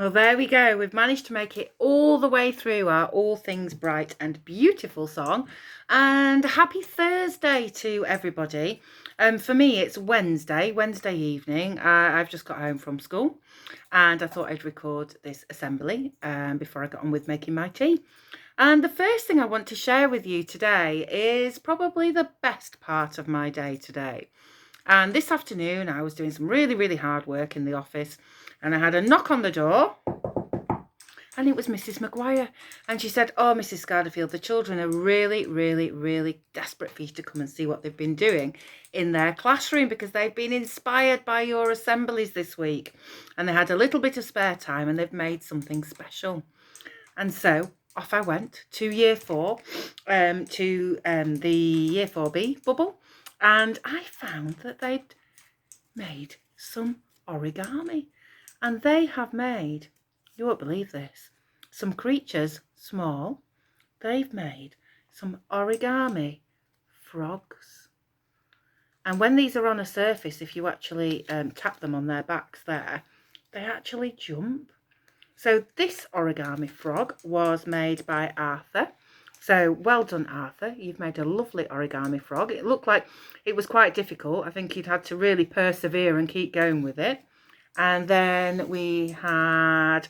Well, there we go. We've managed to make it all the way through our All Things Bright and Beautiful song. And happy Thursday to everybody. For me, it's Wednesday evening. I've just got home from school and I thought I'd record this assembly before I got on with making my tea. And the first thing I want to share with you today is probably the best part of my day today. And this afternoon, I was doing some really, really hard work in the office and I had a knock on the door and it was Mrs. Maguire. And she said, "Oh, Mrs. Scarterfield, the children are really, really, really desperate for you to come and see what they've been doing in their classroom because they've been inspired by your assemblies this week. And they had a little bit of spare time and they've made something special." And so off I went to year 4, to the year 4B bubble. And I found that they'd made some origami. And they have made, you won't believe this, some creatures small. They've made some origami frogs. And when these are on a surface, if you actually tap them on their backs there, they actually jump. So this origami frog was made by Arthur. So well done, Arthur. You've made a lovely origami frog. It looked like it was quite difficult. I think he'd had to really persevere and keep going with it. And then we had,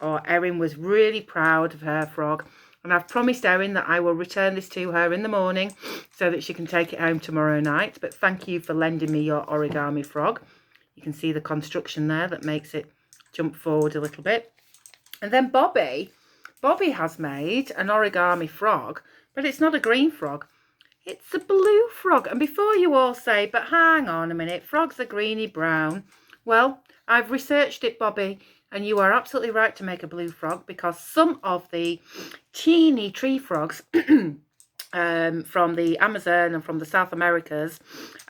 Erin was really proud of her frog. And I've promised Erin that I will return this to her in the morning so that she can take it home tomorrow night. But thank you for lending me your origami frog. You can see the construction there that makes it jump forward a little bit. And then Bobby has made an origami frog, but it's not a green frog. It's a blue frog. And before you all say, "But hang on a minute, frogs are greeny brown." Well, I've researched it, Bobby, and you are absolutely right to make a blue frog because some of the teeny tree frogs from the Amazon and from the South Americas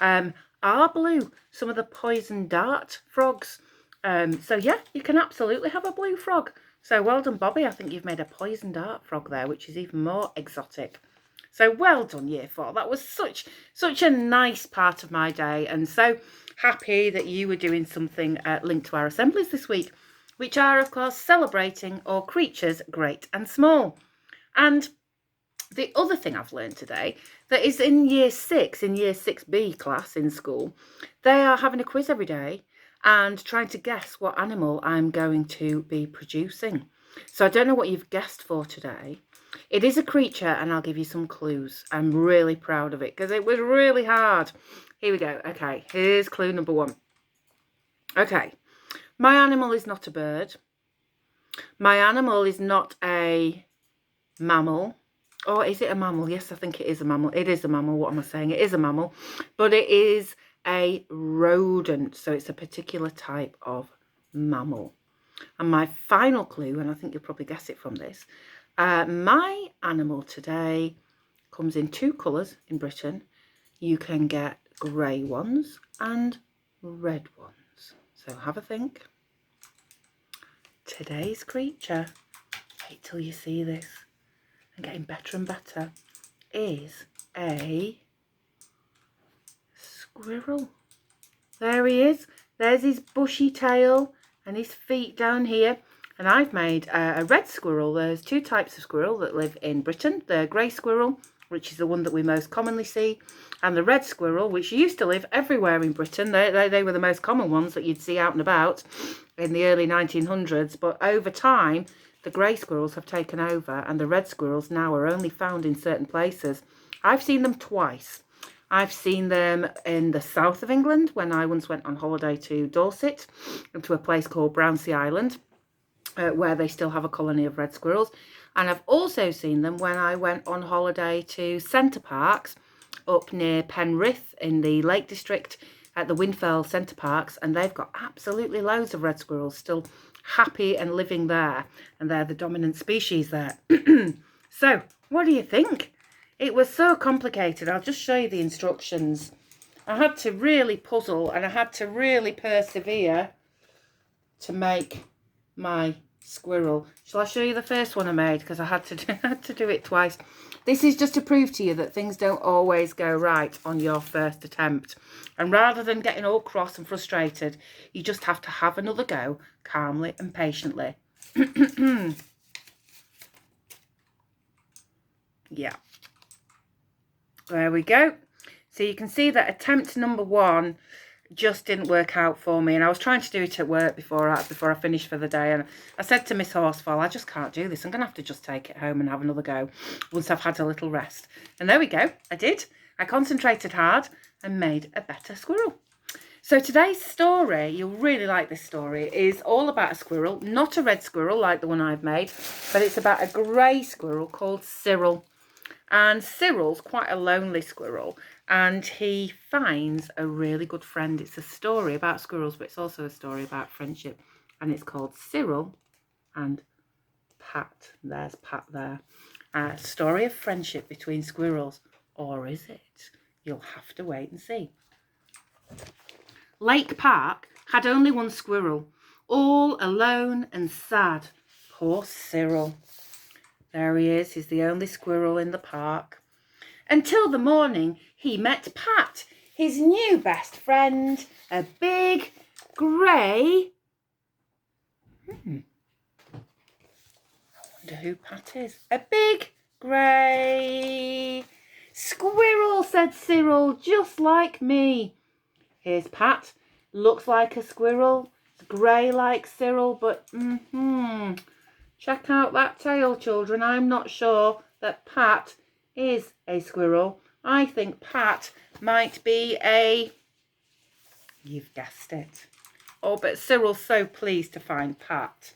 are blue. Some of the poison dart frogs. So yeah, you can absolutely have a blue frog. So well done, Bobby. I think you've made a poison dart frog there, which is even more exotic. So well done, year 4. That was such a nice part of my day, and so happy that you were doing something linked to our assemblies this week, which are, of course, celebrating all creatures great and small. And the other thing I've learned today, that is in year 6, in year 6B class in school, they are having a quiz every day and trying to guess what animal I'm going to be producing. So I don't know what you've guessed for today. It is a creature, and I'll give you some clues. I'm really proud of it because it was really hard. Here we go. Okay, here's clue number 1. Okay, my animal is not a bird. My animal is not a mammal. Or is it a mammal? Yes, I think it is a mammal. It is a mammal. What am I saying? It is a mammal. But it is a rodent. So it's a particular type of mammal. And my final clue, and I think you'll probably guess it from this, my animal today comes in 2 colours in Britain. You can get grey ones and red ones. So have a think. Today's creature, wait till you see this, and getting better and better, is a squirrel. There he is. There's his bushy tail and his feet down here. And I've made a red squirrel. There's 2 types of squirrel that live in Britain. The grey squirrel, which is the one that we most commonly see, and the red squirrel, which used to live everywhere in Britain. They were the most common ones that you'd see out and about in the early 1900s. But over time, the grey squirrels have taken over, and the red squirrels now are only found in certain places. I've seen them twice. I've seen them in the south of England when I once went on holiday to Dorset, to a place called Brownsea Island, where they still have a colony of red squirrels. And I've also seen them when I went on holiday to Centre Parks up near Penrith in the Lake District at the Windfell Centre Parks, and they've got absolutely loads of red squirrels still happy and living there, and they're the dominant species there. So what do you think? It was so complicated. I'll just show you the instructions. I had to really puzzle and I had to really persevere to make my squirrel. Shall I show you the first one I made? Because I had to do it twice. This is just to prove to you that things don't always go right on your first attempt. And rather than getting all cross and frustrated, you just have to have another go calmly and patiently. Yeah. There we go. So you can see that attempt number 1 just didn't work out for me, and I was trying to do it at work before I finished for the day, and I said to Miss Horsefall, I just can't do this. I'm going to have to just take it home and have another go once I've had a little rest. And there we go. I did. I concentrated hard and made a better squirrel. So today's story, you'll really like this story, is all about a squirrel, not a red squirrel like the one I've made, but it's about a grey squirrel called Cyril. And Cyril's quite a lonely squirrel, and he finds a really good friend. It's a story about squirrels, but it's also a story about friendship, and it's called Cyril and Pat. There's Pat there. A story of friendship between squirrels, or is it? You'll have to wait and see. Lake Park had only one squirrel, all alone and sad. Poor Cyril. There he is. He's the only squirrel in the park. Until the morning he met Pat, his new best friend, a big, grey... I wonder who Pat is. A big, grey... squirrel, said Cyril, just like me. Here's Pat. Looks like a squirrel. It's grey like Cyril, but check out that tail, children. I'm not sure that Pat is a squirrel. I think Pat might be a... You've guessed it. Oh, but Cyril's so pleased to find Pat.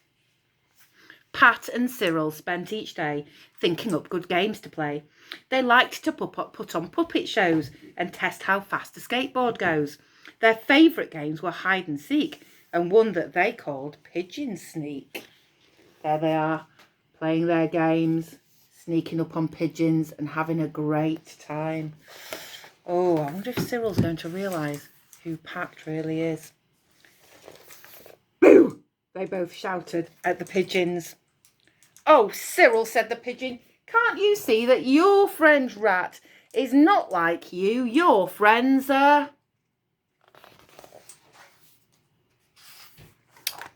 Pat and Cyril spent each day thinking up good games to play. They liked to put on puppet shows and test how fast a skateboard goes. Their favourite games were hide and seek and one that they called pigeon sneak. There they are, playing their games, sneaking up on pigeons and having a great time. Oh, I wonder if Cyril's going to realise who Pat really is. Boo! They both shouted at the pigeons. Oh, Cyril, said the pigeon, can't you see that your friend Rat is not like you? Your friends are...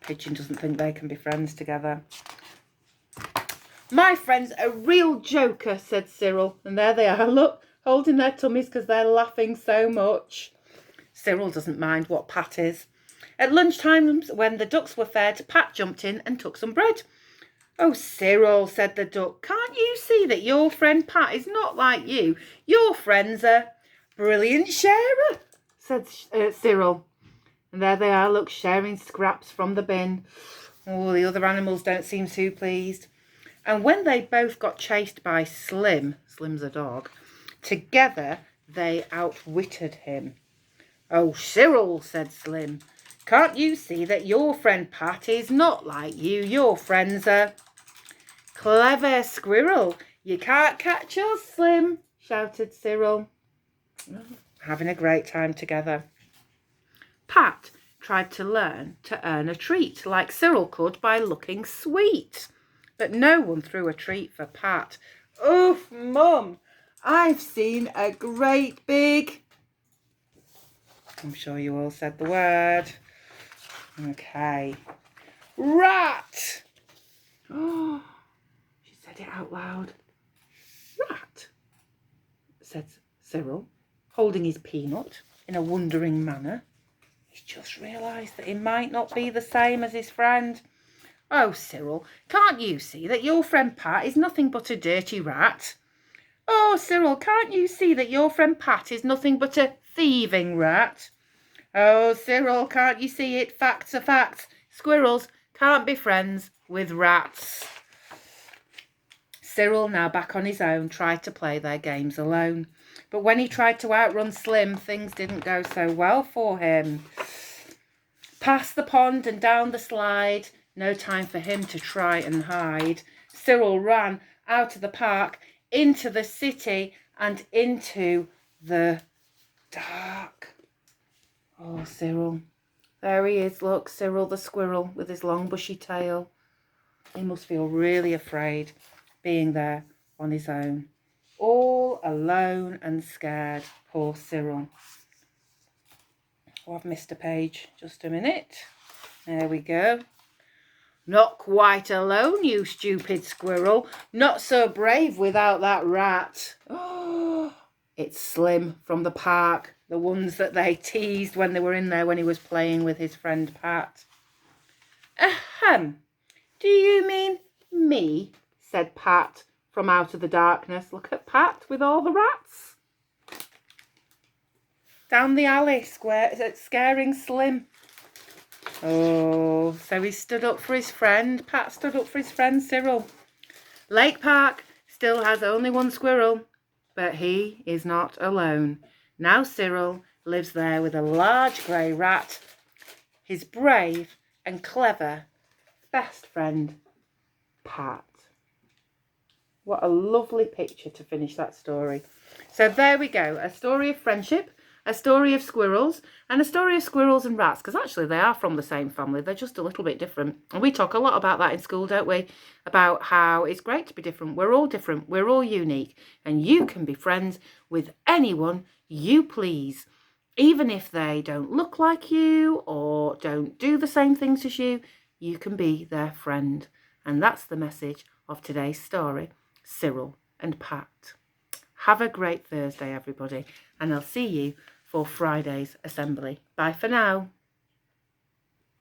Pigeon doesn't think they can be friends together. My friend's a real joker, said Cyril. And there they are, look, holding their tummies because they're laughing so much. Cyril doesn't mind what Pat is. At lunchtime, when the ducks were fed, Pat jumped in and took some bread. Oh, Cyril, said the duck, can't you see that your friend Pat is not like you? Your friend's a brilliant sharer, said Cyril. And there they are, look, sharing scraps from the bin. Oh, the other animals don't seem too pleased. And when they both got chased by Slim, Slim's a dog, together they outwitted him. Oh, Cyril, said Slim, can't you see that your friend Pat is not like you? Your friend's a clever squirrel. You can't catch us, Slim, shouted Cyril. Having a great time together. Pat tried to learn to earn a treat like Cyril could by looking sweet. But no one threw a treat for Pat. Oof, Mum, I've seen a great big... I'm sure you all said the word. Okay. Rat! Oh, she said it out loud. Rat, said Cyril, holding his peanut in a wondering manner. He's just realised that he might not be the same as his friend. Oh, Cyril, can't you see that your friend Pat is nothing but a dirty rat? Oh, Cyril, can't you see that your friend Pat is nothing but a thieving rat? Oh, Cyril, can't you see it? Facts are facts. Squirrels can't be friends with rats. Cyril, now back on his own, tried to play their games alone. But when he tried to outrun Slim, things didn't go so well for him. Past the pond and down the slide, no time for him to try and hide. Cyril ran out of the park, into the city and into the dark. Oh, Cyril. There he is, look, Cyril the squirrel with his long bushy tail. He must feel really afraid being there on his own. All alone and scared, poor Cyril. Oh, I've missed a page. Just a minute. There we go. Not quite alone, you stupid squirrel. Not so brave without that rat. Oh, it's Slim from the park. The ones that they teased when they were in there when he was playing with his friend Pat. Ahem. Do you mean me? Said Pat from out of the darkness. Look at Pat with all the rats. Down the alley, scaring Slim. Oh, so he stood up for his friend. Pat stood up for his friend Cyril. Lake Park still has only one squirrel, but he is not alone. Now Cyril lives there with a large grey rat, his brave and clever best friend, Pat. What a lovely picture to finish that story. So there we go, a story of friendship, a story of squirrels, and a story of squirrels and rats, because actually they are from the same family, they're just a little bit different. And we talk a lot about that in school, don't we? About how it's great to be different, we're all unique, and you can be friends with anyone you please, even if they don't look like you or don't do the same things as you. You can be their friend. And that's the message of today's story, Cyril and Pat. Have a great Thursday, everybody, and I'll see you for Friday's assembly. Bye for now.